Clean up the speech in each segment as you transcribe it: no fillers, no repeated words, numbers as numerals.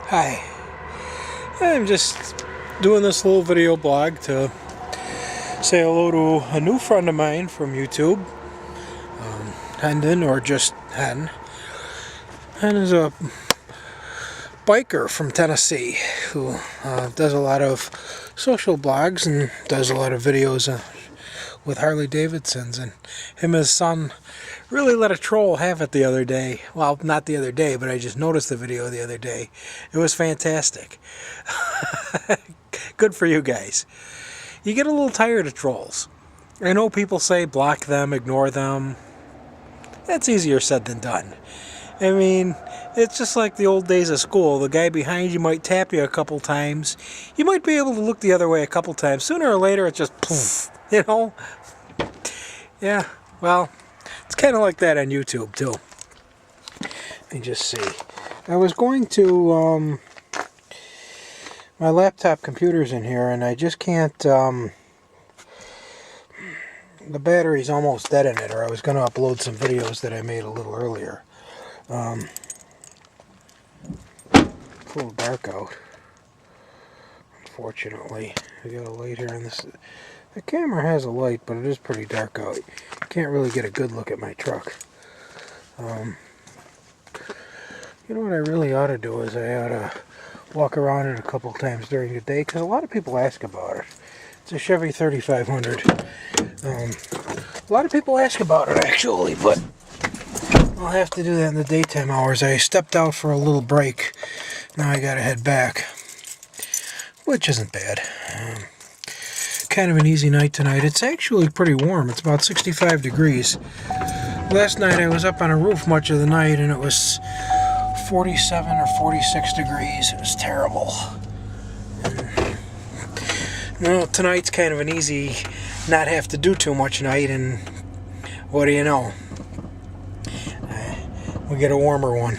Hi, I'm just doing this little video blog to say hello to a new friend of mine from YouTube, Hendon, or just Hen. Hen is a biker from Tennessee who does a lot of social blogs and does a lot of videos with Harley Davidsons, and him and his son really let a troll have it the other day. Well, not the other day, but I just noticed the video the other day. It was fantastic. Good for you guys. You get a little tired of trolls. I know people say block them, ignore them. That's easier said than done. I mean, it's just like the old days of school. The guy behind you might tap you a couple times. You might be able to look the other way a couple times. Sooner or later, it's just poof, you know? Yeah, well, it's kind of like that on YouTube, too. Let me just see. I was going to, my laptop computer's in here, and I just can't, the battery's almost dead in it, or I was going to upload some videos that I made a little earlier. It's a little dark out, unfortunately. I got a light here on this. The camera has a light, but it is pretty dark out. You can't really get a good look at my truck. You know what I really ought to do is I ought to walk around it a couple times during the day, because a lot of people ask about it. It's a Chevy 3500. A lot of people ask about it, actually, but I'll have to do that in the daytime hours. I stepped out for a little break. Now I gotta head back, which isn't bad. Kind of an easy night tonight. It's actually pretty warm. It's about 65 degrees. Last night I was up on a roof much of the night, and it was 47 or 46 degrees. It was terrible. Well, tonight's kind of an easy, not have to do too much night, and what do you know? We get a warmer one.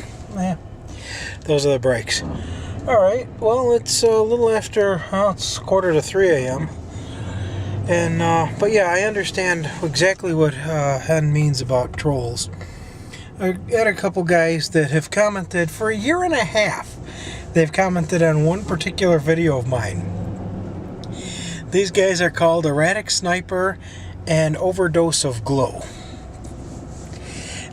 Those are the breaks. Alright, well, it's a little after, it's 2:45 a.m. And, but yeah, I understand exactly what Hen means about trolls. I had a couple guys that have commented for a year and a half. They've commented on one particular video of mine. These guys are called Erratic Sniper and Overdose of Glow.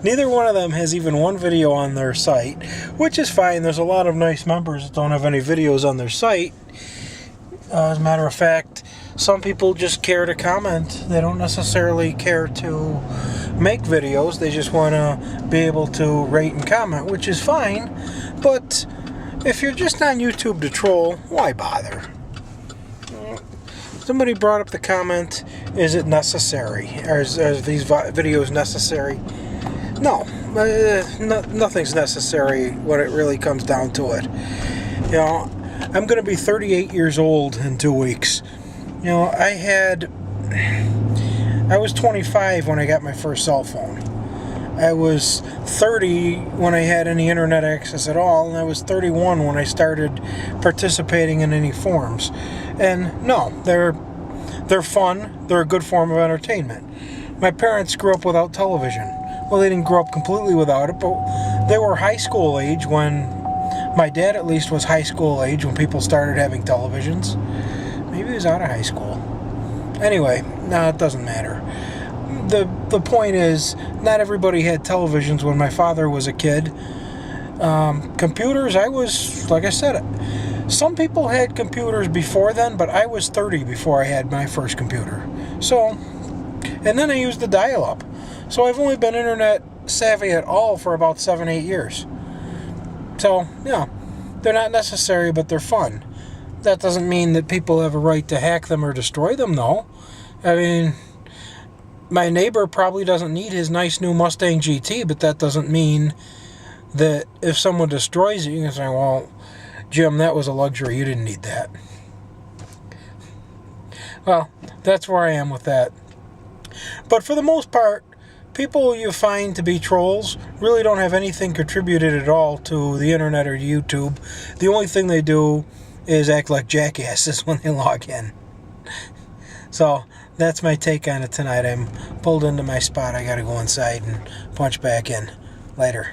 Neither one of them has even one video on their site, which is fine. There's a lot of nice members that don't have any videos on their site. As a matter of fact, some people just care to comment. They don't necessarily care to make videos. They just want to be able to rate and comment, which is fine. But if you're just on YouTube to troll, why bother? Somebody brought up the comment, is it necessary? Are these videos necessary? No, nothing's necessary when it really comes down to it. You know, I'm going to be 38 years old in 2 weeks. You know, I was 25 when I got my first cell phone. I was 30 when I had any internet access at all, and I was 31 when I started participating in any forums. And no, they're fun. They're a good form of entertainment. My parents grew up without television. Well, they didn't grow up completely without it, but they were high school age when, my dad at least was high school age when people started having televisions. Maybe he was out of high school. Anyway, no, it doesn't matter. The point is, not everybody had televisions when my father was a kid. Computers, like I said, some people had computers before then, but I was 30 before I had my first computer. So, and then I used the dial-up. So I've only been internet savvy at all for about 7-8 years. So, yeah, they're not necessary, but they're fun. That doesn't mean that people have a right to hack them or destroy them, though. I mean, my neighbor probably doesn't need his nice new Mustang GT, but that doesn't mean that if someone destroys it, you can say, well, Jim, that was a luxury. You didn't need that. Well, that's where I am with that. But for the most part, people you find to be trolls really don't have anything contributed at all to the internet or YouTube. The only thing they do is act like jackasses when they log in. So that's my take on it tonight. I'm pulled into my spot. I got to go inside and punch back in. Later.